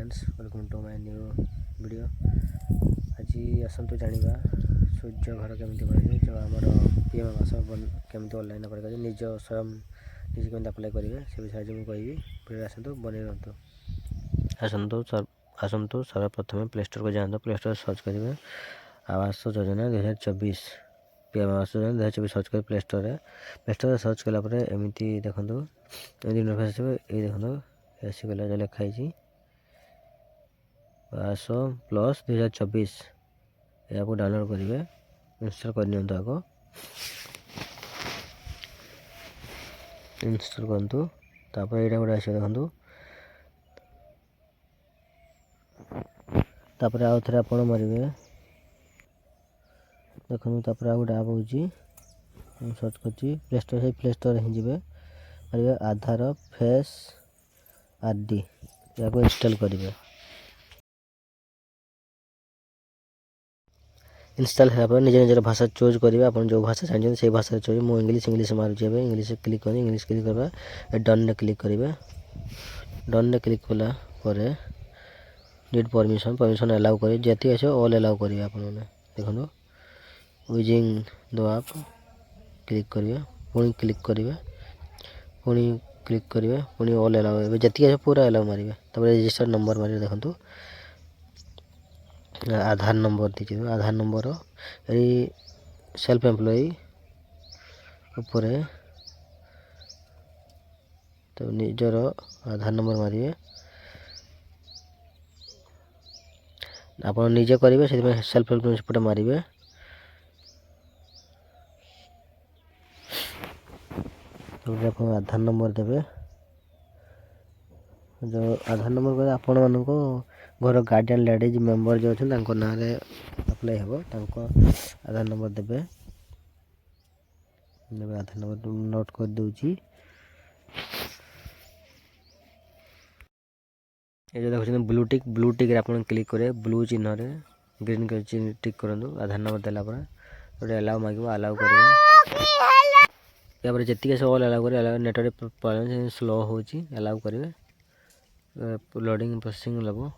Friends, welcome to my new video. आज आसतु जानिबा सूर्य घर केमती बनइबे, जो आमर पीएम आवास केमती ऑनलाइन कर निज स्वयं निजे केमती अप्लाई करेंगे से विषय आज मुझे कहबी। वीडियो आसतु बने रहतु। आसतु सर्वप्रथम प्ले स्टोर को जातु। प्ले स्टोर सर्च करेंगे आवास योजना 2024 पीएम आवास योजना 2024 सर्च कर प्ले स्टोर सर्च कलापर एमती देखो एमती इंटरफेस ये देखो आसीगला जो लिखाई आवास प्लस 2024 या डाउनलोड करेंगे, इंस्टॉल करनी आग इंस्टॉल करूँ। तापर यहाँ गोटे आस देखो, तापर आउ थे आप मारे देखो। तापर आ गोटे आप हो सर्च कर प्ले स्टोर ही जी मारे आधार फेस आरडी या इंस्टॉल करेंगे। इंस्टॉल होगा निजे निजर भाषा चूज करेंगे। आप जो भाषा चाहिए से भाषा चूज मु इंग्लिश मारुचे इंग्लिश क्लिक कर इंग्लिश क्लिक करवा डन ने क्लिक करेंगे। डन ने क्लिक कला नीड परमिशन अलाउ करें जी अच्छे ऑल अलाउ करेंगे। आप देखो यूजिंग द ऐप क्लिक करेंगे, पुणी क्लिक करेंगे, पुणी क्लिक करेंगे, पुणी ऑल अलाउ जी अच्छे पूरा अलाउ मारे। तब रजिस्टर नंबर मारे देखो आधार नंबर दीजिए। आधार नंबर ये सेल्फ एम्प्लॉय ऊपर तो निजर आधार नंबर मारे आप निजे करेंगे से सेल्फ एम्प्लॉय पटे मारे। आप आधार नंबर देवे, जो आधार नंबर कर आपण मानक घर गार्डियन लेडीज मेंबर जो अच्छे ना अप्लाई हे आधार नंबर देवे। आधार नंबर नोट कर दूची। ये जो देखो ब्लू टिक आप क्लिक करें ब्लू चिन्ह रे ग्रीन टिक करूँ। आधार नंबर देला गोटे अलाउ मांगे अलाउ करेंगे। जी सब अलाउ करेंगे। नेटवर्क स्लो हो अलाउ करेंगे। लोडिंग प्रोसेसिंग लगे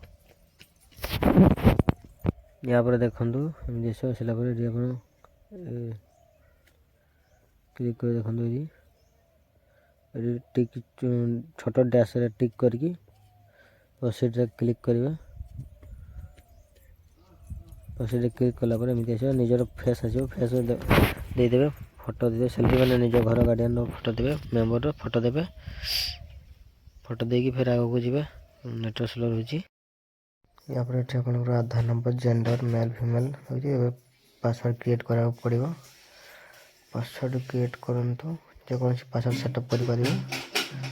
या देखु देश आसला क्लिक कर देखो टिक छोट डैश रे टिक करके प्रोसीड रे क्लिक करेंगे। प्रोसीड रे क्लिक कला एमती आस निजर फेस आस फेस देदेवे फोटो दे सेल्फी मैंने निज घर गार्डियन फोटो देवे मेम्बर फोटो देवे। फोटो देकी फिर आगे को जी नेटवर्क स्लो रही। यहाँ पर आप आधार नंबर जेंडर मेल फीमेल हो पासवर्ड क्रिएट करा पड़ो। पासवर्ड क्रिएट करूँ जेको पासवर्ड सेटअप कर देख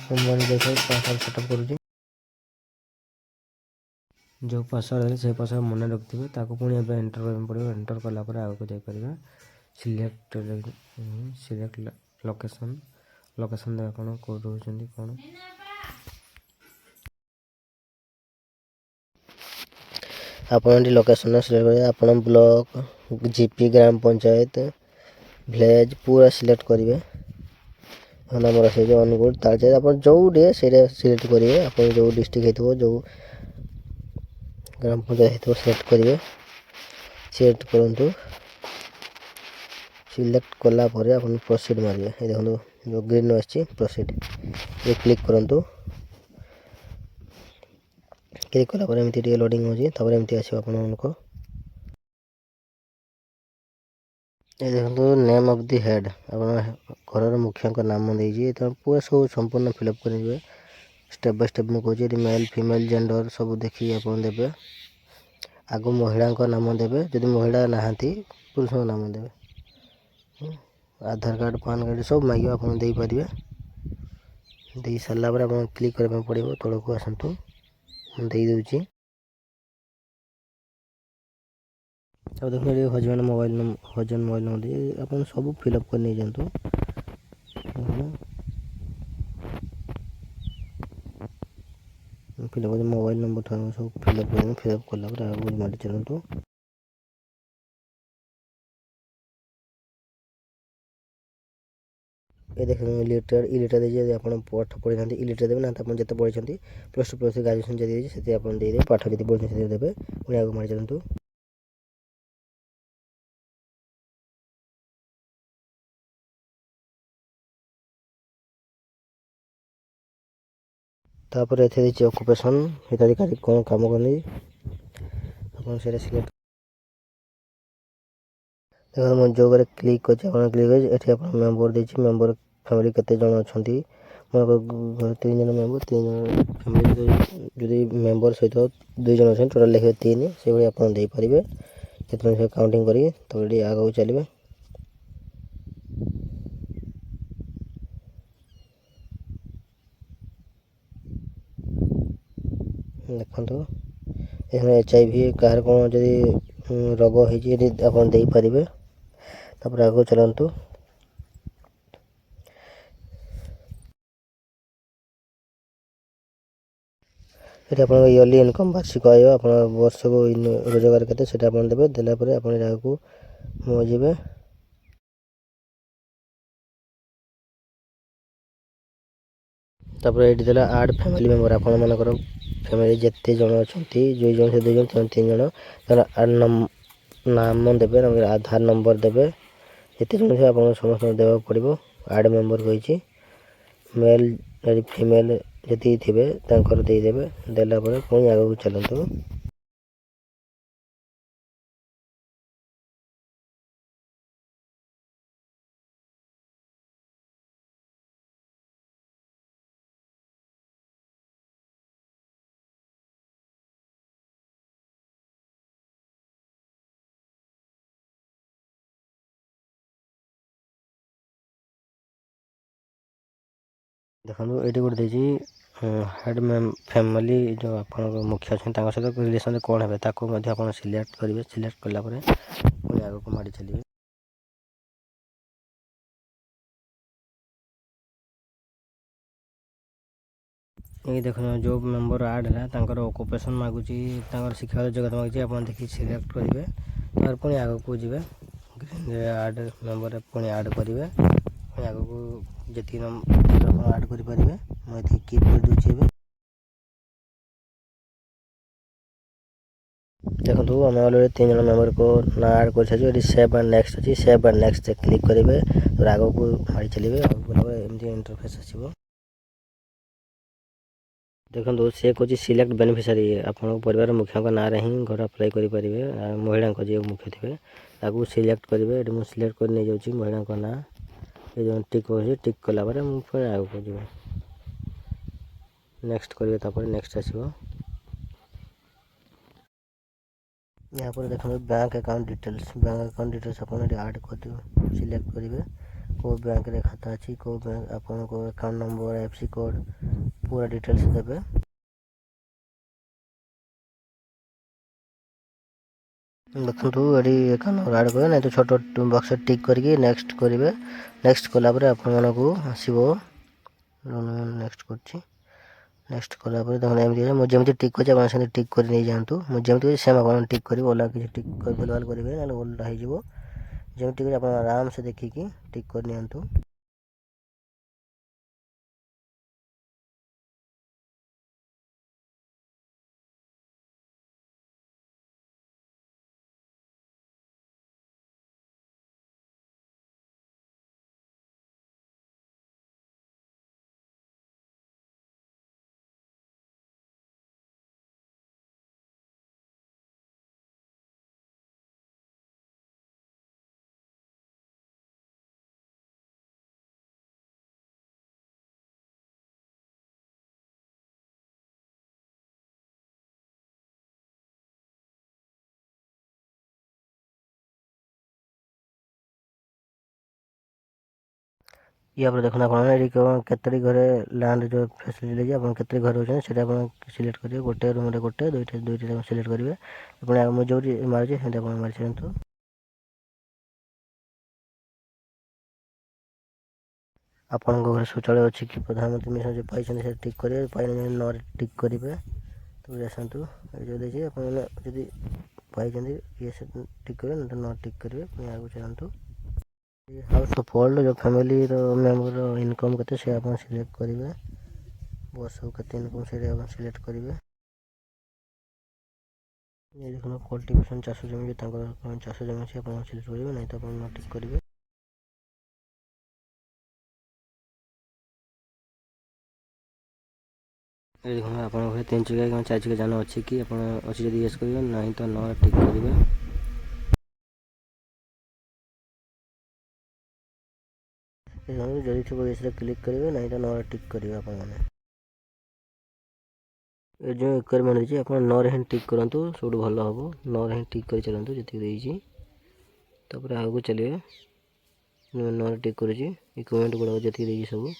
पासवर्ड सेटअप करुँच। जो पासवर्ड से पासवर्ड मन रखिए ताको पुणी एंटर करने पड़ो। एंटर कलापर आगे को जापर सिलेक्ट लोकेशन लोकेशन आप कौन रोच कौन आप लोकेशन सिलेक्ट करें। आप ब्लॉक जीपी ग्राम पंचायत विलेज पूरा सिलेक्ट करेंगे। नंबर से जो अनुगुल तार आप जो डे से सिलेक्ट करेंगे। आप जो डिस्ट्रिक्ट हो जो ग्राम पंचायत हो सिलेक्ट करेंगे। सिलेक्ट करूँ सिलेक्ट कलापर आप प्रोसीड मारे देखो जो ग्रीन आसी प्रोसीड ये क्लिक करूँ। क्लिक कलापर एमती लोडिंग हो एमती आसो आप देखो नेम ऑफ द हेड आप घर मुखिया नाम दे पूरा सब संपूर्ण फिलअप करेंगे। स्टेप बाय स्टेप मुझे कहूँ मेल फीमेल जेंडर सब देखिए आप देवे। आगो महिला नाम देवे जदि महिला नहांती पुरुष नाम देवे। आधार कार्ड पान कार्ड सब मांगे आप देपारे। दे सारा आप क्लिक करने पड़ो। तौक को आसतु दे दूची। अब देखो ये हजबैंड मोबाइल नंबर आप सब फिलअप कर नहीं जातु। फिलअप मोबाइल नंबर था सब फिलअप कला आगे मारी चलतु। ଏ ଦେଖନ୍ତୁ ଇଲିଟେଡ଼ ଦେଇଛି। ଯଦି ଆପଣ ପାଠ ପଢ଼ିଥାନ୍ତି ଇଲିଟେଡ଼ ଦେବେ, ନା ଆପଣ ଯେତେ ପଢ଼ିଛନ୍ତି +2 +3 ଗ୍ରାଜୁଏସନ୍ ଯଦି ଦେଇଛି ସେଥିରେ ଆପଣ ଦେଇଦେବେ। ପାଠ ଯଦି ପଢ଼ିଛନ୍ତି ସେଥିରେ ଦେବେ। ପୁଣି ଆଗକୁ ମାଡ଼ି ଚାଲନ୍ତୁ। ତାପରେ ଏଥିରେ ଦେଇଛି ଅକୁପେସନ୍, ହିତାଧିକାରୀ କ'ଣ କାମ କରନ୍ତି ଆପଣ ସେଇଟା ସିଲେକ୍ଟ। ଦେଖନ୍ତୁ ମୁଁ ଯୋଗରେ କ୍ଲିକ୍ କରିଛି, ଆପଣ କ୍ଲିକ୍ କରିଛି। ଏଠି ଆପଣ ମେମ୍ବର ଦେଇଛି, ମେମ୍ବର ଫ୍ୟାମିଲି କେତେ ଜଣ ଅଛନ୍ତି। ମନେକର ଘରେ 3 ଜଣ ମେମ୍ବର, 3 ଜଣ ଫ୍ୟାମିଲି ଯଦି ମେମ୍ବର ସହିତ 2 ଜଣ ଅଛନ୍ତି, ଟୋଟାଲ୍ ଲେଖିବେ 3। ସେଇଭଳି ଆପଣ ଦେଇପାରିବେ। ସେଥିପାଇଁ ସେ କାଉଣ୍ଟିଂ କରିକି ତାପରେ ଟିକେ ଆଗକୁ ଚାଲିବେ। ଦେଖନ୍ତୁ ଏখানে HIV କାହାର କ'ଣ ଯଦି ରୋଗ ହେଇଛି ଏଠି ଆପଣ ଦେଇପାରିବେ। ତାପରେ ଆଗକୁ ଚାଲନ୍ତୁ। ଏଠି ଆପଣଙ୍କ ଇୟର୍ଲି ଇନକମ୍, ବାର୍ଷିକ ଆୟ, ଆପଣ ବର୍ଷକୁ ରୋଜଗାର କେତେ ସେଇଟା ଆପଣ ଦେବେ। ଦେଲା ପରେ ଆପଣ ଏହାକୁ ଯିବେ। ତାପରେ ଏଇଠି ଦେଲା ଆଡ଼ ଫ୍ୟାମିଲି ମେମ୍ବର। ଆପଣମାନଙ୍କର ଫ୍ୟାମିଲି ଯେତେ ଜଣ ଅଛନ୍ତି, 2 ଜଣ ସେ 2 ଜଣ, 3 ଜଣ, ତାର ନାମ ଦେବେ, ଆଧାର ନମ୍ବର ଦେବେ। ଯେତେ ଜଣ ଥିବେ ଆପଣଙ୍କୁ ସମସ୍ତଙ୍କୁ ଦେବାକୁ ପଡ଼ିବ। ଆଡ଼ ମେମ୍ବର କହିଛି, ମେଲ୍ ଫିମେଲ୍ ଯେତିକି ଥିବେ ତାଙ୍କର ଦେଇଦେବେ। ଦେଲା ପରେ ପୁଣି ଆଗକୁ ଚାଲନ୍ତୁ। ଦେଖନ୍ତୁ ଏଇଠି ଗୋଟେ ଦେଇଛି ହେଡ଼୍ ଫ୍ୟାମିଲି, ଯେଉଁ ଆପଣଙ୍କ ମୁଖ୍ୟ ଅଛନ୍ତି ତାଙ୍କ ସହିତ ରିଲେସନ୍ରେ କ'ଣ ହେବେ ତାକୁ ମଧ୍ୟ ଆପଣ ସିଲେକ୍ଟ କରିବେ। ସିଲେକ୍ଟ କଲା ପରେ ପୁଣି ଆଗକୁ ମାଡ଼ି ଚାଲିବେ। ଏଇ ଦେଖନ୍ତୁ ଯେଉଁ ମେମ୍ବର ଆଡ଼୍ ହେଲା ତାଙ୍କର ଅକୁପେସନ୍ ମାଗୁଛି, ତାଙ୍କର ଶିକ୍ଷାଗତ ଯୋଗ୍ୟତା ମାଗୁଛି। ଆପଣ ଦେଖିକି ସିଲେକ୍ଟ କରିବେ। ତାପରେ ପୁଣି ଆଗକୁ ଯିବେ। ଗ୍ରୀନ୍ରେ ଆଡ଼୍ ମେମ୍ବରରେ ପୁଣି ଆଡ଼୍ କରିବେ। ପୁଣି ଆଗକୁ ଯେତିକି ଆପଣ ଆଡ଼୍ କରିପାରିବେ। ମୁଁ ଏତିକି କିପ୍ କରିଦେଉଛି ଏବେ। ଦେଖନ୍ତୁ ଆମେ ଅଲରେଡ଼ି 3 ଜଣ ମେମ୍ବରକୁ ନାଁ ଆଡ଼୍ କରିସାରିଛୁ। ଏଠି ସେଭ୍ ଆଣ୍ଡ ନେକ୍ସଟ ଅଛି, ସେଭ୍ ଆଣ୍ଡ ନେକ୍ସଟ କ୍ଲିକ୍ କରିବେ। ତାପରେ ଆଗକୁ ମାଡ଼ି ଚାଲିବେ। ଆଗକୁ ଗଲାପରେ ଏମିତି ଇଣ୍ଟରଫେସ୍ ଆସିବ। ଦେଖନ୍ତୁ ସେ କହୁଛି ସିଲେକ୍ଟ ବେନିଫିସିଆରୀ। ଆପଣଙ୍କ ପରିବାର ମୁଖ୍ୟଙ୍କ ନାଁରେ ହିଁ ଘର ଆପ୍ଲାଏ କରିପାରିବେ। ମହିଳାଙ୍କ ଯିଏ ମୁଖ୍ୟ ଥିବେ ତାକୁ ସିଲେକ୍ଟ କରିବେ। ଏଠି ମୁଁ ସିଲେକ୍ଟ କରି ନେଇଯାଉଛି ମହିଳାଙ୍କ ନାଁ। ଏ ଯେଉଁ ଟିକ୍ ଅଛି, ଟିକ୍ କଲା ପରେ ମୁଁ ପୁଣି ଆଗକୁ ଯିବେ। ନେକ୍ସଟ କରିବେ, ତାପରେ ନେକ୍ସଟ ଆସିବ। ଏହାପରେ ଦେଖନ୍ତୁ bank account details. Bank account details ଆପଣ ଏଠି ଆଡ଼୍ କରିଦେବେ, ସିଲେକ୍ଟ କରିବେ। କେଉଁ ବ୍ୟାଙ୍କରେ ଖାତା ଅଛି, କେଉଁ ବ୍ୟାଙ୍କ, ଆପଣଙ୍କ ଆକାଉଣ୍ଟ ନମ୍ବର, IFSC କୋଡ଼୍, ପୁରା ଡିଟେଲ୍ସ ଦେବେ। ଦେଖନ୍ତୁ ଏଠି ଆକାଉଣ୍ଟ ନମ୍ବର ଆଡ଼୍ କରିବେ, ନାହିଁ ତ ଛୋଟ ବକ୍ସରେ ଟିକ୍ କରିକି ନେକ୍ସଟ କରିବେ। ନେକ୍ସଟ କଲା ପରେ ଆପଣମାନଙ୍କୁ ଆସିବ। ନେକ୍ସଟ କରୁଛି। ନେକ୍ସଟ କଲା ପରେ ଦେଖନ୍ତୁ ଏମିତି ମୁଁ ଯେମିତି ଟିକ୍ କରିଛି ଆପଣ ସେମିତି ଟିକ୍ କରି ନେଇଯାଆନ୍ତୁ। ମୁଁ ଯେମିତି କରିଛି ସେମ୍ ଆପଣ ଟିକ୍ କରିବେ। ଅଲଗା କିଛି ଟିକ୍ ଭୁଲ୍ ଭାଲ୍ କରିବେ, ନହେଲେ ଓଲଟା ହେଇଯିବ। ଯେମିତି କରି ଆପଣ ଆରାମସେ ଦେଖିକି ଟିକ୍ କରି ନିଅନ୍ତୁ। ୟା ପରେ ଦେଖନ୍ତୁ ଆପଣ ଏଠି କେତୋଟି ଘରେ ଲ୍ୟାଣ୍ଡ ଯେଉଁ ଫ୍ୟାସିଲିଟି ଦେଇଛି, ଆପଣ କେତୋଟି ଘରେ ରହୁଛନ୍ତି ସେଇଟା ଆପଣ ସିଲେକ୍ଟ କରିବେ। ଗୋଟେ ରୁମ୍ରେ ଗୋଟେ, ଦୁଇଟି ସିଲେକ୍ଟ କରିବେ। ଆପଣ ମୁଁ ଯେଉଁଠି ମାରୁଛି ସେମିତି ଆପଣ ମାରି ଚାଲନ୍ତୁ। ଆପଣଙ୍କ ଘରେ ଶୌଚାଳୟ ଅଛି କି, ପ୍ରଧାନମନ୍ତ୍ରୀ ମିଶନ ଯେଉଁ ପାଇଛନ୍ତି ସେଟା ଟିକ୍ କରିବେ। ପାଇନାହାନ୍ତି ନ ଟିକ୍ କରିବେ। ତାପରେ ଆସନ୍ତୁ ଏଠି ଯେଉଁ ଦେଇଛି ଆପଣ ଯଦି ପାଇଛନ୍ତି ଇଏ ଟିକ୍ କରିବେ, ନ ଟିକ୍ କରିବେ। ପୁଣି ଆଗକୁ ଚାଲନ୍ତୁ। हाउस होल्ड जो फैमिली मेम्बर इनकम केते से आप सिलेक्ट करेंगे बस केते इनकम से आप सिलेक्ट करेंगे ये देखो कल्टिवेशन चाष जमी जो चाष जमी से आप सिलेक्ट करेंगे नहीं तो आप टिक करेंगे ये देखो आपन घरे 3 चक्का कि 4 चक्का जान अच्छी कि आप अच्छी जब यस करेंगे नहीं तो न टिक करेंगे जदि थोड़ा ये क्लिक करेंगे नहीं तो न टिक करेंगे आप ये जो एकर मिलूँ आप नरे ହିଁ टिक करूँ सब भल हम नरे ହିଁ टिक कर चलतु जी तापर आगे चलिए नरे टिक करुँची कमेंट गुड़ा जी सब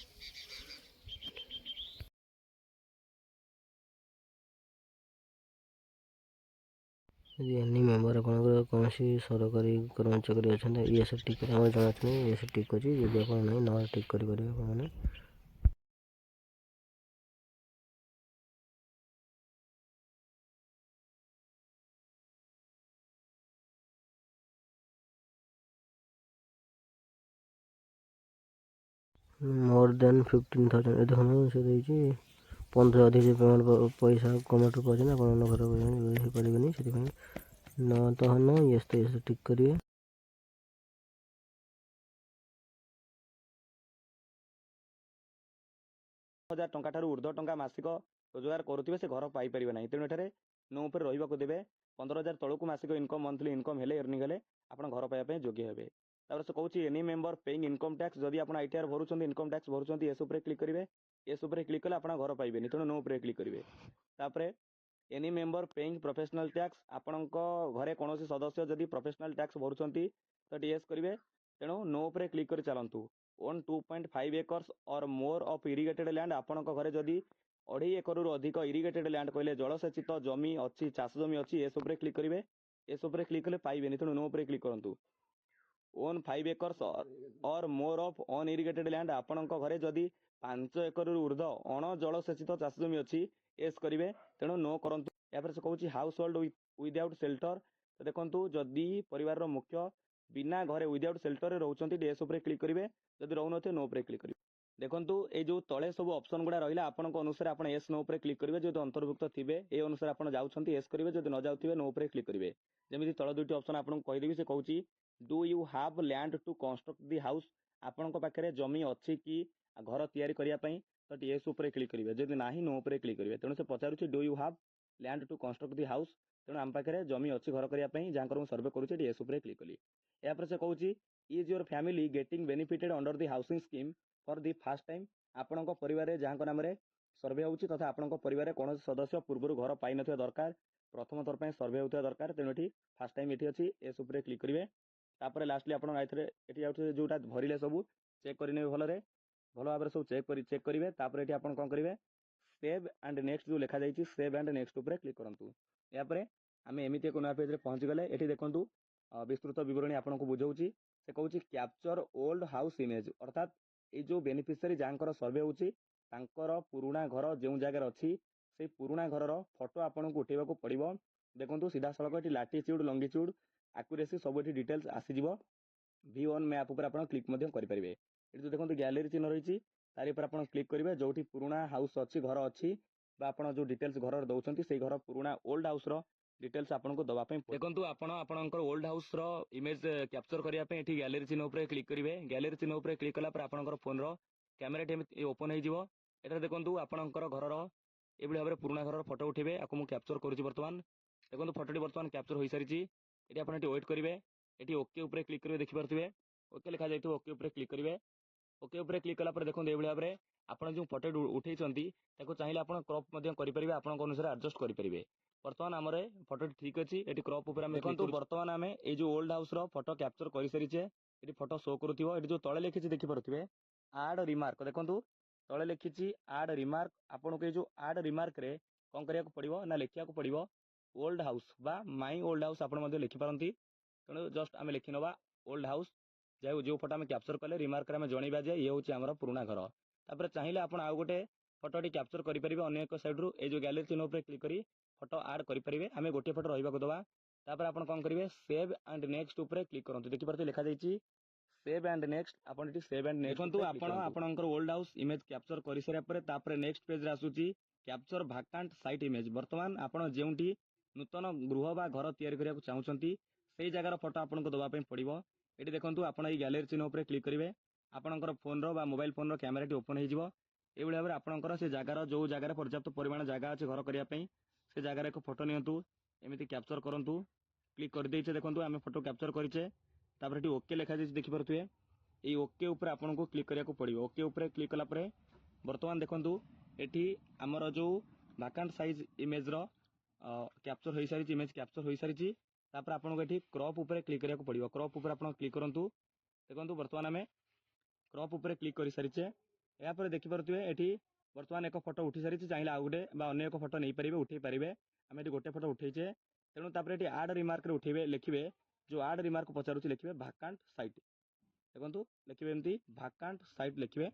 यदि एनी मेम्बर आप कौन सरकारी कर्मचारी अच्छा ये सब टिक आम जनाते ये सब टिक अच्छी जब आप नहीं न टिक करेंगे आपने मोर देन 15,000 देखो से 15 अधिक पेमेंट पैसा गवर्नमेंट पाँच आप घर हो पारे से न तो हाँ न ये तो ये टिक करिए 1000 ଟଙ୍କା ଠାରୁ ଉର୍ଦ୍ଧ୍ୱ ଟଙ୍କା ମାସିକ ରୋଜଗାର କରୁଥିବେ ସେ ଘର ପାଇପାରିବେ ନାହିଁ। ତେଣୁ ଏଠାରେ नो ଉପରେ ରହିବାକୁ ଦେବେ। 15,000 ତଳକୁ ମାସିକ ଇନକମ୍ ମନ୍ଥଲି ଇନକମ୍ ହେଲେ ଏର୍ନିଂ ହେଲେ ଆପଣ ଘର ପାଇବା ପାଇଁ ଯୋଗ୍ୟ ହେବେ। ତାପରେ ସେ କହୁଛି any member paying income tax ଯଦି ଆପଣ ଆଇଟିଆର୍ ଭରୁଛନ୍ତି ଇନକମ୍ ଟ୍ୟାକ୍ସ ଭରୁଛନ୍ତି ଏସ୍ ଉପରେ କ୍ଲିକ୍ କରିବେ। ଏସ୍ ଉପରେ କ୍ଲିକ୍ କଲେ ଆପଣ ଘର ପାଇବେନି ତେଣୁ नो ଉପରେ କ୍ଲିକ୍ କରିବେ। ତାପରେ any member paying professional tax ଆପଣଙ୍କ ଘରେ କୌଣସି ସଦସ୍ୟ ଯଦି ପ୍ରଫେସନାଲ ଟ୍ୟାକ୍ସ ଭରୁଛନ୍ତି ତ ୟେସ୍ କରିବେ। ତେଣୁ नो ଉପରେ କ୍ଲିକ୍ କରି ଚାଲନ୍ତୁ। On 2.5 acres or more of irrigated land आपणଙ୍କ ଘରେ ଯଦି 2.5 एकरରୁ ଅଧିକ ଇରିଗେଟେଡ୍ ଲ୍ୟାଣ୍ଡ କହିଲେ ଜଳସେଚିତ ଜମି ଅଛି ଚାଷ ଜମି ଅଛି ଏସ୍ ଉପରେ କ୍ଲିକ୍ କରିବେ। ଏସ୍ ଉପରେ କ୍ଲିକ୍ କଲେ ପାଇବେନି ତେଣୁ नो ଉପରେ କ୍ଲିକ୍ କରନ୍ତୁ। Own 5 acres or more of unirrigated land आपणଙ୍କ ଘରେ ଯଦି 5 एकरରୁ ଉର୍ଦ୍ଧ୍ୱ ଅଣ ଜଳସେଚିତ ଚାଷ ଜମି ଅଛି ଏସ୍ କରିବେ ତେଣୁ नो କରନ୍ତୁ। ଏହାପରେ ସେ କହୁଛି ହାଉସ ହୋଲ୍ଡ ୱିଦାଉଟ୍ ସେଲ୍ଟର। ତ ଦେଖନ୍ତୁ ଯଦି ପରିବାରର ମୁଖ୍ୟ ବିନା ଘରେ ୱିଦାଉଟ୍ ସେଲ୍ଟରରେ ରହୁଛନ୍ତି ଏସ୍ ଉପରେ କ୍ଲିକ୍ କରିବେ। ଯଦି ରହୁନଥିବେ नो ଉପରେ କ୍ଲିକ୍ କରିବେ। ଦେଖନ୍ତୁ ଏଇ ଯୋଉ ତଳେ ସବୁ ଅପସନ୍ ଗୁଡ଼ା ରହିଲା ଆପଣଙ୍କ ଅନୁସାରେ ଆପଣ ଏସ୍ नो ଉପରେ କ୍ଲିକ୍ କରିବେ। ଯଦି ଅନ୍ତର୍ଭୁକ୍ତ ଥିବେ ଏ ଅନୁସାରେ ଆପଣ ଯାଉଛନ୍ତି ଏସ୍ କରିବେ ଯଦି ନ ଯାଉଥିବେ नो ଉପରେ କ୍ଲିକ୍ କରିବେ। ଯେମିତି ତଳ ଦୁଇଟି ଅପସନ୍ ଆପଣଙ୍କୁ କହିଦେବି ସେ କହୁଛି do you have land to construct the house ଆପଣଙ୍କ ପାଖରେ ଜମି ଅଛି କି ଘର ତିଆରି କରିବା ପାଇଁ ତ ଏସ୍ ଉପରେ କ୍ଲିକ୍ କରିବେ। ଯଦି ନାହିଁ नो ଉପରେ କ୍ଲିକ୍ କରିବେ। ତେଣୁ ସେ ପଚାରୁଛି do you have land to construct the house ତେଣୁ ଆମ ପାଖରେ ଜମି ଅଛି ଘର କରିବା ପାଇଁ ଯାହାଙ୍କର ମୁଁ ସର୍ଭେ କରୁଛି ଏସ୍ ଉପରେ କ୍ଲିକ୍ କଲି। ଏହାପରେ ସେ କହୁଛି is your family getting benefited under the housing scheme for the first time ଆପଣଙ୍କ ପରିବାରରେ ଯାହାଙ୍କ ନାମରେ ସର୍ଭେ ହେଉଛି ତଥା ଆପଣଙ୍କ ପରିବାରରେ କୌଣସି ସଦସ୍ୟ ପୂର୍ବରୁ ଘର ପାଇନଥିବା ଦରକାର ପ୍ରଥମ ଥର ପାଇଁ ସର୍ଭେ ହେଉଥିବା ଦରକାର। ତେଣୁ ଏଠି ଫାର୍ଷ୍ଟ ଟାଇମ୍ ଏଠି ଅଛି ଏସ୍ ଉପରେ କ୍ଲିକ୍ କରିବେ। ତାପରେ ଲାଷ୍ଟଲି ଆପଣ ଏଥିରେ ଏଠି ଯାଉଥିବେ ଯୋଉଟା ଭରିଲେ ସବୁ ଚେକ୍ କରିନେବେ ଭଲ ଭାବରେ ସବୁ ଚେକ୍ କରିବେ। ତାପରେ ଏଠି ଆପଣ କ'ଣ କରିବେ ସେଭ୍ ଆଣ୍ଡ ନେକ୍ସଟ ଯୋଉ ଲେଖାଯାଇଛି ସେଭ୍ ଆଣ୍ଡ ନେକ୍ସଟ ଉପରେ କ୍ଲିକ୍ କରନ୍ତୁ। ଏହାପରେ ଆମେ ଏମିତି ଏକ ନୂଆ ପେଜରେ ପହଞ୍ଚିଗଲେ ଏଠି ଦେଖନ୍ତୁ ବିସ୍ତୃତ ବିବରଣୀ ଆପଣଙ୍କୁ ବୁଝଉଛି। ସେ କହୁଛି କ୍ୟାପଚର ଓଲ୍ଡ ହାଉସ୍ ଇମେଜ୍ ଅର୍ଥାତ୍ ଏଇ ଯୋଉ ବେନିଫିସିଆରୀ ଯାହାଙ୍କର ସର୍ଭେ ହେଉଛି ତାଙ୍କର ପୁରୁଣା ଘର ଯେଉଁ ଜାଗାରେ ଅଛି ସେଇ ପୁରୁଣା ଘରର ଫଟୋ ଆପଣଙ୍କୁ ଉଠେଇବାକୁ ପଡ଼ିବ। ଦେଖନ୍ତୁ ସିଧାସଳଖ ଏଠି ଲାଟିଚ୍ୟୁଡ୍ ଲଙ୍ଗିଚ୍ୟୁଡ୍ ଆକୁରେସି ସବୁ ଏଠି ଡିଟେଲ୍ସ ଆସିଯିବ। V1 ମ୍ୟାପ୍ ଉପରେ ଆପଣ କ୍ଲିକ୍ ମଧ୍ୟ କରିପାରିବେ। ଏଠି ଯୋଉ ଦେଖନ୍ତୁ ଗ୍ୟାଲେରୀ ଚିହ୍ନ ରହିଛି ତାରି ଉପରେ ଆପଣ କ୍ଲିକ୍ କରିବେ। ଯୋଉଠି ପୁରୁଣା ହାଉସ୍ ଅଛି ଘର ଅଛି ବା ଆପଣ ଯୋଉ ଡିଟେଲ୍ସ ଘରର ଦଉଛନ୍ତି ସେଇ ଘର ପୁରୁଣା ଓଲ୍ଡ ହାଉସ୍ର ଡିଟେଲ୍ସ ଆପଣଙ୍କୁ ଦେବା ପାଇଁ ଦେଖନ୍ତୁ ଆପଣ ଆପଣଙ୍କର ଓଲ୍ଡ ହାଉସ୍ର ଇମେଜ୍ କ୍ୟାପଚର କରିବା ପାଇଁ ଏଠି ଗ୍ୟାଲେରୀ ଚିହ୍ନ ଉପରେ କ୍ଲିକ୍ କରିବେ। ଗ୍ୟାଲେରୀ ଚିହ୍ନ ଉପରେ କ୍ଲିକ୍ କଲା ପରେ ଆପଣଙ୍କର ଫୋନ୍ର କ୍ୟାମେରାଟି ଏମିତି ଓପନ୍ ହେଇଯିବ। ଏଠାରେ ଦେଖନ୍ତୁ ଆପଣଙ୍କର ଘରର ଏଭଳି ଭାବରେ ପୁରୁଣା ଘରର ଫଟୋ ଉଠେଇବେ। ଆକୁ ମୁଁ କ୍ୟାପଚର କରୁଛି ବର୍ତ୍ତମାନ। ଦେଖନ୍ତୁ ଫଟୋଟି ବର୍ତ୍ତମାନ କ୍ୟାପଚର ହୋଇସାରିଛି। ଏଠି ଆପଣ ଏଠି ୱେଟ୍ କରିବେ। ଏଠି ଓକେ ଉପରେ କ୍ଲିକ୍ କରିବେ ଦେଖିପାରୁଥିବେ ଓକେ ଲେଖାଯାଇଥିବ ଓକେ ଉପରେ କ୍ଲିକ୍ କରିବେ। ओके ଉପରେ କ୍ଲିକ୍ କଲା ପରେ ଦେଖନ୍ତୁ ଏଇଭଳି ଭାବରେ ଆପଣ ଯେଉଁ ଫଟୋ ଉଠେଇଛନ୍ତି ତାକୁ ଚାହିଁଲେ ଆପଣ କ୍ରପ୍ ମଧ୍ୟ କରିପାରିବେ ଆପଣଙ୍କ ଅନୁସାରେ ଆଡଜଷ୍ଟ କରିପାରିବେ। ବର୍ତ୍ତମାନ ଆମର ଫଟୋଟି ଠିକ୍ ଅଛି। ଏଠି କ୍ରପ୍ ଉପରେ ଆମେ ଦେଖନ୍ତୁ ବର୍ତ୍ତମାନ ଆମେ ଏଇ ଯୋଉ ଓଲ୍ଡ ହାଉସ୍ର ଫଟୋ କ୍ୟାପଚର କରିସାରିଛେ। ଏଠି ଫଟୋ ଶୋ କରୁଥିବ। ଏଠି ଯୋଉ ତଳେ ଲେଖିଛି ଦେଖିପାରୁଥିବେ ଆଡ୍ ରିମାର୍କ ଦେଖନ୍ତୁ ତଳେ ଲେଖିଛି ଆଡ୍ ରିମାର୍କ ଆପଣଙ୍କୁ ଏଇ ଯୋଉ ଆଡ୍ ରିମାର୍କରେ କ'ଣ କରିବାକୁ ପଡ଼ିବ ନା ଲେଖିବାକୁ ପଡ଼ିବ ଓଲ୍ଡ ହାଉସ୍ ବା ମାଇ ଓଲ୍ଡ ହାଉସ୍ ଆପଣ ମଧ୍ୟ ଲେଖିପାରନ୍ତି। ତେଣୁ ଜଷ୍ଟ ଆମେ ଲେଖିନେବା ଓଲ୍ଡ ହାଉସ୍ ଯେଉଁ ଫଟୋ ଆମେ କ୍ୟାପଚର କଲେ ରିମାର୍କରେ ଆମେ ଜଣେଇବା ଯେ ଇଏ ହେଉଛି ଆମର ପୁରୁଣା ଘର। ତାପରେ ଚାହିଁଲେ ଆପଣ ଆଉ ଗୋଟେ ଫଟୋଟି କ୍ୟାପଚର କରିପାରିବେ ଅନ୍ୟ ଏକ ସାଇଡ୍ରୁ ଏଇ ଯୋଉ ଗ୍ୟାଲେରୀ ଚିହ୍ନ ଉପରେ କ୍ଲିକ୍ କରି ଫଟୋ ଆଡ୍ କରିପାରିବେ। ଆମେ ଗୋଟିଏ ଫଟୋ ରହିବାକୁ ଦେବା। ତାପରେ ଆପଣ କ'ଣ କରିବେ ସେଭ୍ ଆଣ୍ଡ ନେକ୍ସଟ ଉପରେ କ୍ଲିକ୍ କରନ୍ତୁ। ଦେଖିପାରୁଥିବେ ଲେଖାଯାଇଛି ସେଭ୍ ଆଣ୍ଡ ନେକ୍ସଟ ଆପଣ ଏଠି ସେଭ୍ ଆଣ୍ଡ ନେକ୍ସଟ ଦେଖନ୍ତୁ ଆପଣ ଆପଣଙ୍କର ଓଲ୍ଡ ହାଉସ୍ ଇମେଜ କ୍ୟାପଚର କରିସାରିବା ପରେ ତାପରେ ନେକ୍ସଟ ପେଜରେ ଆସୁଛି କ୍ୟାପଚର ଭାକାଣ୍ଟ ସାଇଟ୍ ଇମେଜ। ବର୍ତ୍ତମାନ ଆପଣ ଯେଉଁଠି ନୂତନ ଗୃହ ବା ଘର ତିଆରି କରିବାକୁ ଚାହୁଁଛନ୍ତି ସେଇ ଜାଗାର ଫଟୋ ଆପଣଙ୍କୁ ଦେବା ପାଇଁ ପଡ଼ିବ। ଏଠି ଦେଖନ୍ତୁ ଆପଣ ଏଇ ଗ୍ୟାଲେରୀ ଚିହ୍ନ ଉପରେ କ୍ଲିକ୍ କରିବେ, ଆପଣଙ୍କର ଫୋନର ବା ମୋବାଇଲ ଫୋନର କ୍ୟାମେରାଟି ଓପନ୍ ହେଇଯିବ। ଏଇଭଳି ଭାବରେ ଆପଣଙ୍କର ସେ ଜାଗାର ଯେଉଁ ଜାଗାରେ ପର୍ଯ୍ୟାପ୍ତ ପରିମାଣ ଜାଗା ଅଛି ଘର କରିବା ପାଇଁ ସେ ଜାଗାରେ ଏକ ଫଟୋ ନିଅନ୍ତୁ, ଏମିତି କ୍ୟାପଚର କରନ୍ତୁ। କ୍ଲିକ୍ କରିଦେଇଛେ, ଦେଖନ୍ତୁ ଆମେ ଫଟୋ କ୍ୟାପଚର କରିଛେ। ତାପରେ ଏଠି ଓକେ ଲେଖାଯାଇଛି ଦେଖିପାରୁଥିବେ, এই ଓକେ ଉପରେ ଆପଣଙ୍କୁ କ୍ଲିକ୍ କରିବାକୁ ପଡ଼ିବ। ଓକେ ଉପରେ କ୍ଲିକ୍ କଲା ପରେ ବର୍ତ୍ତମାନ ଦେଖନ୍ତୁ ଏଠି ଆମର ଯେଉଁ ଭାକାଣ୍ଟ ସାଇଜ୍ ଇମେଜର କ୍ୟାପଚର ହୋଇସାରିଛି, ଇମେଜ କ୍ୟାପଚର ହୋଇସାରିଛି। ତାପରେ ଆପଣଙ୍କୁ ଏଠି କ୍ରପ୍ ଉପରେ କ୍ଲିକ୍ କରିବାକୁ ପଡ଼ିବ। କ୍ରପ୍ ଉପରେ ଆପଣ କ୍ଲିକ୍ କରନ୍ତୁ। ଦେଖନ୍ତୁ ବର୍ତ୍ତମାନ ଆମେ କ୍ରପ୍ ଉପରେ କ୍ଲିକ୍ କରିସାରିଛେ। ଏହାପରେ ଦେଖିପାରୁଥିବେ ଏଠି ବର୍ତ୍ତମାନ ଏକ ଫଟୋ ଉଠି ସାରିଛି, ଚାହିଁଲେ ଆଉ ଗୋଟେ ବା ଅନ୍ୟ ଏକ ଫଟୋ ନେଇପାରିବେ, ଉଠେଇ ପାରିବେ। ଆମେ ଏଠି ଗୋଟେ ଫଟୋ ଉଠେଇଛେ, ତେଣୁ ତାପରେ ଏଠି ଆଡ୍ ରିମାର୍କରେ ଉଠେଇବେ, ଲେଖିବେ ଯେଉଁ ଆଡ୍ ରିମାର୍କ ପଚାରୁଛି ଲେଖିବେ ଭାକାଣ୍ଟ ସାଇଟ୍। ଦେଖନ୍ତୁ ଲେଖିବେ ଏମିତି ଭାକାଣ୍ଟ ସାଇଟ୍ ଲେଖିବେ।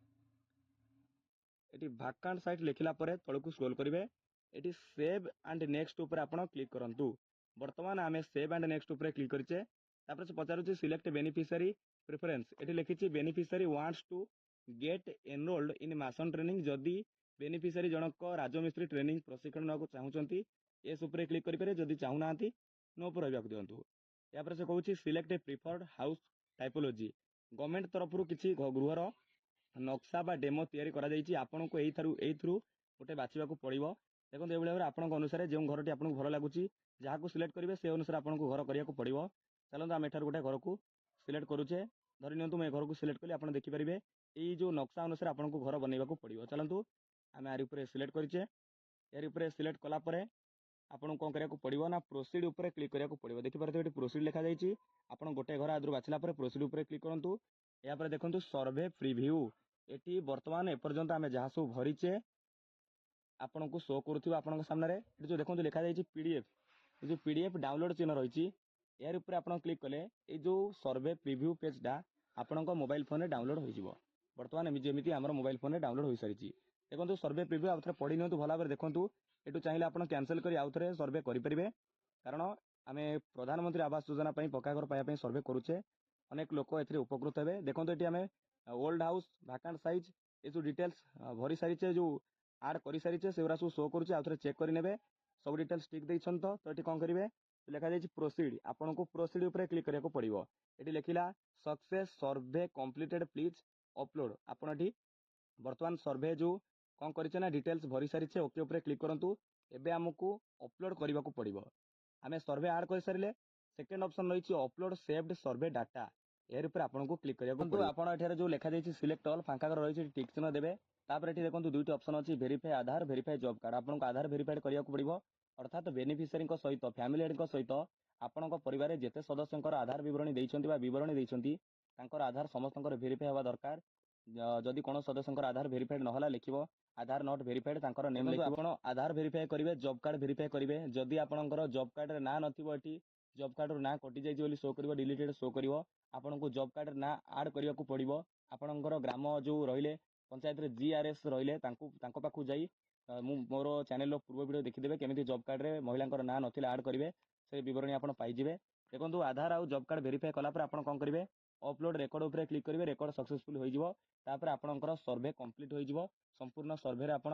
ଏଠି ଭାକାଣ୍ଟ ସାଇଟ୍ ଲେଖିଲା ପରେ ତଳକୁ ସ୍କ୍ରୋଲ୍ କରିବେ, ଏଠି ସେଭ୍ ଆଣ୍ଡ ନେକ୍ସଟ ଉପରେ ଆପଣ କ୍ଲିକ୍ କରନ୍ତୁ। ବର୍ତ୍ତମାନ ଆମେ ସେଭ୍ ଆଣ୍ଡ ନେକ୍ସଟ ଉପରେ କ୍ଲିକ୍ କରିଛେ। ତାପରେ ସେ ପଚାରୁଛି ସିଲେକ୍ଟ ବେନିଫିସିଆରୀ ପ୍ରିଫରେନ୍ସ, ଏଠି ଲେଖିଛି beneficiary wants to get enrolled in mason training. ଯଦି ବେନିଫିସିଆରୀ ଜଣକ ରାଜମିସ୍ତ୍ରୀ ଟ୍ରେନିଂ ପ୍ରଶିକ୍ଷଣ ନେବାକୁ ଚାହୁଁଛନ୍ତି ଏସ୍ ଉପରେ କ୍ଲିକ୍ କରିପାରିବେ, ଯଦି ଚାହୁଁନାହାନ୍ତି ନୋ ଉପରେ ରହିବାକୁ ଦିଅନ୍ତୁ। ଏହାପରେ ସେ କହୁଛି ସିଲେକ୍ଟ ଏ ପ୍ରିଫର୍ଡ ହାଉସ୍ ଟାଇପୋଲୋଜି, ଗଭର୍ଣ୍ଣମେଣ୍ଟ ତରଫରୁ କିଛି ଗୃହର ନକ୍ସା ବା ଡେମୋ ତିଆରି କରାଯାଇଛି, ଆପଣଙ୍କୁ ଏଇଥିରୁ ଗୋଟେ ବାଛିବାକୁ ପଡ଼ିବ। ଦେଖନ୍ତୁ ଏଇଭଳି ଭାବରେ ଆପଣଙ୍କ ଅନୁସାରେ ଯେଉଁ ଘରଟି ଆପଣଙ୍କୁ ଭଲ ଲାଗୁଛି ଯାହାକୁ ସିଲେକ୍ଟ କରିବେ ସେ ଅନୁସାରେ ଆପଣଙ୍କୁ ଘର କରିବାକୁ ପଡ଼ିବ। ଚାଲନ୍ତୁ ଆମେ ଏଠାରୁ ଗୋଟେ ଘରକୁ ସିଲେକ୍ଟ କରୁଛେ। ଧରି ନିଅନ୍ତୁ ମୁଁ ଏ ଘରକୁ ସିଲେକ୍ଟ କଲି, ଆପଣ ଦେଖିପାରିବେ ଏଇ ଯେଉଁ ନକ୍ସା ଅନୁସାରେ ଆପଣଙ୍କୁ ଘର ବନେଇବାକୁ ପଡ଼ିବ। ଚାଲନ୍ତୁ ଆମେ ଆରି ଉପରେ ସିଲେକ୍ଟ କରିଛେ। ଏରି ଉପରେ ସିଲେକ୍ଟ କଲା ପରେ ଆପଣଙ୍କୁ କ'ଣ କରିବାକୁ ପଡ଼ିବ ନା ପ୍ରୋସିଡ୍ ଉପରେ କ୍ଲିକ୍ କରିବାକୁ ପଡ଼ିବ। ଦେଖିପାରୁଥିବେ ଏଠି ପ୍ରୋସିଡ୍ ଲେଖାଯାଇଛି। ଆପଣ ଗୋଟେ ଘର ଆଦରୁ ବାଛିଲା ପରେ ପ୍ରୋସିଡ୍ ଉପରେ କ୍ଲିକ୍ କରନ୍ତୁ। ଏହାପରେ ଦେଖନ୍ତୁ ସର୍ଭେ ପ୍ରିଭ୍ୟୁ, ଏଠି ବର୍ତ୍ତମାନ ଏପର୍ଯ୍ୟନ୍ତ ଆମେ ଯାହା ସବୁ ଭରିଛେ ଆପଣଙ୍କୁ ଶୋ କରୁଥିବ ଆପଣଙ୍କ ସାମ୍ନାରେ। ଏଠି ଯେଉଁ ଦେଖନ୍ତୁ ଲେଖାଯାଇଛି ପିଡିଏଫ୍, ଏ ଯେଉଁ ପିଡିଏଫ୍ ଡାଉନଲୋଡ୍ ଚିହ୍ନ ରହିଛି, ଏହାର ଉପରେ ଆପଣ କ୍ଲିକ୍ କଲେ ଏଇ ଯେଉଁ ସର୍ଭେ ପ୍ରିଭ୍ୟୁ ପେଜ୍ଟା ଆପଣଙ୍କ ମୋବାଇଲ ଫୋନ୍ରେ ଡାଉନଲୋଡ୍ ହୋଇଯିବ। ବର୍ତ୍ତମାନ ଯେମିତି ଆମର ମୋବାଇଲ ଫୋନ୍ରେ ଡାଉନଲୋଡ୍ ହୋଇସାରିଛି। ଦେଖନ୍ତୁ ସର୍ଭେ ପ୍ରିଭ୍ୟୁ ଆଉ ଥରେ ପଢ଼ି ନିଅନ୍ତୁ ଭଲ ଭାବରେ ଦେଖନ୍ତୁ। ଏଠୁ ଚାହିଁଲେ ଆପଣ କ୍ୟାନସେଲ୍ କରି ଆଉ ଥରେ ସର୍ଭେ କରିପାରିବେ, କାରଣ ଆମେ ପ୍ରଧାନମନ୍ତ୍ରୀ ଆବାସ ଯୋଜନା ପାଇଁ ପକ୍କା ଘର ପାଇବା ପାଇଁ ସର୍ଭେ କରୁଛେ। ଅନେକ ଲୋକ ଏଥିରେ ଉପକୃତ ହେବେ। ଦେଖନ୍ତୁ ଏଠି ଆମେ ଓଲ୍ଡ ହାଉସ୍ ଭାକାଣ୍ଟ ସାଇଜ୍ ଏସବୁ ଡିଟେଲ୍ସ ଭରି ସାରିଛେ, ଯେଉଁ ଆଡ୍ କରିସାରିଛେ ସେଗୁଡ଼ା ସବୁ ଶୋ କରୁଛି। ଆଉ ଥରେ ଚେକ୍ କରିନେବେ ସବୁ ଡିଟେଲ୍ସ ଠିକ୍ ଦେଇଛନ୍ତି ତ ଏଠି କ'ଣ କରିବେ ଲେଖାଯାଇଛି ପ୍ରୋସିଡ୍, ଆପଣଙ୍କୁ ପ୍ରୋସିଡ୍ ଉପରେ କ୍ଲିକ୍ କରିବାକୁ ପଡ଼ିବ। ଏଠି ଲେଖିଲା success survey completed please upload, ଆପଣ ଏଠି ବର୍ତ୍ତମାନ ସର୍ଭେ ଯେଉଁ କ'ଣ କରିଛେ ନା ଡିଟେଲ୍ସ ଭରି ସାରିଛେ, ଓକେ ଉପରେ କ୍ଲିକ୍ କରନ୍ତୁ। ଏବେ ଆମକୁ ଅପଲୋଡ୍ କରିବାକୁ ପଡ଼ିବ। ଆମେ ସର୍ଭେ ଆଡ୍ କରିସାରିଲେ ସେକେଣ୍ଡ ଅପସନ୍ ରହିଛି ଅପଲୋଡ୍ ସେଭ୍ଡ ସର୍ଭେ ଡାଟା, ଏହାର ଉପରେ ଆପଣଙ୍କୁ କ୍ଲିକ୍ କରିବାକୁ ପଡ଼ିବ। ଆପଣ ଏଠାରେ ଯେଉଁ ଲେଖାଯାଇଛି ସିଲେକ୍ଟ ଅଲ୍ ଫାଙ୍କା ଘର ରହିଛି ଟିକ୍ ଚିହ୍ନ ଦେବେ। ତାପରେ ଏଠି ଦେଖନ୍ତୁ ଦୁଇଟି ଅପସନ୍ ଅଛି ଭେରିଫାଏ ଆଧାର, ଭେରିଫାଏ ଜବ୍ କାର୍ଡ। ଆପଣଙ୍କୁ ଆଧାର ଭେରିଫାଏଡ୍ କରିବାକୁ ପଡ଼ିବ, ଅର୍ଥାତ୍ ବେନିଫିସିଆରୀଙ୍କ ସହିତ ଫ୍ୟାମିଲି ହେଡ୍ଙ୍କ ସହିତ ଆପଣଙ୍କ ପରିବାରରେ ଯେତେ ସଦସ୍ୟଙ୍କର ଆଧାର ବିବରଣୀ ଦେଇଛନ୍ତି ବା ବିବରଣୀ ଦେଇଛନ୍ତି ତାଙ୍କର ଆଧାର ସମସ୍ତଙ୍କର ଭେରିଫାଏ ହେବା ଦରକାର। ଯଦି କୌଣସି ସଦସ୍ୟଙ୍କର ଆଧାର ଭେରିଫାଏଡ୍ ନହେଲା ଲେଖିବ ଆଧାର ନଟ୍ ଭେରିଫାଏଡ୍, ତାଙ୍କର ନେମ୍ ଲେଖିବ। ଆପଣ ଆଧାର ଭେରିଫାଏ କରିବେ, ଜବ୍ କାର୍ଡ ଭେରିଫାଏ କରିବେ। ଯଦି ଆପଣଙ୍କର ଜବ୍ କାର୍ଡରେ ନାଁ ନଥିବ, ଏଠି ଜବ୍ କାର୍ଡରୁ ନାଁ କଟିଯାଇଛି ବୋଲି ଶୋ କରିବ, ଡିଲିଟେଡ୍ ଶୋ କରିବ। ଆପଣଙ୍କୁ ଜବ୍ କାର୍ଡରେ ନାଁ ଆଡ୍ କରିବାକୁ ପଡ଼ିବ। ଆପଣଙ୍କର ଗ୍ରାମ ଯେଉଁ ରହିଲେ ପଞ୍ଚାୟତରେ GRS ରହିଲେ ତାଙ୍କ ପାଖକୁ ଯାଇ ମୁଁ ମୋର ଚ୍ୟାନେଲର ପୂର୍ବ ଭିଡ଼ିଓ ଦେଖିଦେବେ କେମିତି ଜବ୍ କାର୍ଡରେ ମହିଳାଙ୍କର ନାଁ ନଥିଲେ ଆଡ୍ କରିବେ, ସେ ବିବରଣୀ ଆପଣ ପାଇଯିବେ। ଦେଖନ୍ତୁ ଆଧାର ଆଉ ଜବ୍ କାର୍ଡ ଭେରିଫାଏ କଲା ପରେ ଆପଣ କ'ଣ କରିବେ ଅପଲୋଡ୍ ରେକର୍ଡ ଉପରେ କ୍ଲିକ୍ କରିବେ, ରେକର୍ଡ ସକ୍ସେସଫୁଲ୍ ହୋଇଯିବ। ତାପରେ ଆପଣଙ୍କର ସର୍ଭେ କମ୍ପ୍ଲିଟ୍ ହୋଇଯିବ। ସମ୍ପୂର୍ଣ୍ଣ ସର୍ଭେରେ ଆପଣ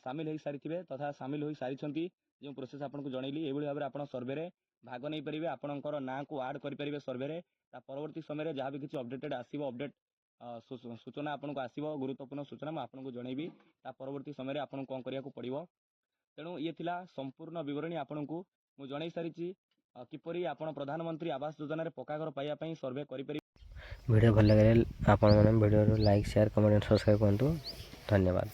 ସାମିଲ ହୋଇସାରିଥିବେ ତଥା ସାମିଲ ହୋଇସାରିଛନ୍ତି। ଯେଉଁ ପ୍ରୋସେସ୍ ଆପଣଙ୍କୁ ଜଣେଇଲି ଏଇଭଳି ଭାବରେ ଆପଣ ସର୍ଭେରେ ଭାଗ ନେଇପାରିବେ, ଆପଣଙ୍କର ନାଁକୁ ଆଡ୍ କରିପାରିବେ ସର୍ଭେରେ। ତା ପରବର୍ତ୍ତୀ ସମୟରେ ଯାହା ବି କିଛି ଅପଡେଟେଡ୍ ଆସିବ, ଅପଡେଟ୍ ସୂଚନା ଆପଣଙ୍କୁ ଆସିବ, ଗୁରୁତ୍ୱପୂର୍ଣ୍ଣ ସୂଚନା ମୁଁ ଆପଣଙ୍କୁ ଜଣେଇବି। ତା ପରବର୍ତ୍ତୀ ସମୟରେ ଆପଣଙ୍କୁ କ'ଣ କରିବାକୁ ପଡ଼ିବ। ତେଣୁ ଇଏ ଥିଲା ସମ୍ପୂର୍ଣ୍ଣ ବିବରଣୀ ଆପଣଙ୍କୁ ମୁଁ ଜଣେଇ ସାରିଛି କିପରି ଆପଣ ପ୍ରଧାନମନ୍ତ୍ରୀ ଆବାସ ଯୋଜନାରେ ପକ୍କା ଘର ପାଇବା ପାଇଁ ସର୍ଭେ କରିପାରିବେ। ଭିଡ଼ିଓ ଭଲ ଲାଗିଲେ ଆପଣମାନେ ଭିଡ଼ିଓରୁ ଲାଇକ୍, ସେୟାର, କମେଣ୍ଟ, ସବସ୍କ୍ରାଇବ୍ କରନ୍ତୁ। ଧନ୍ୟବାଦ।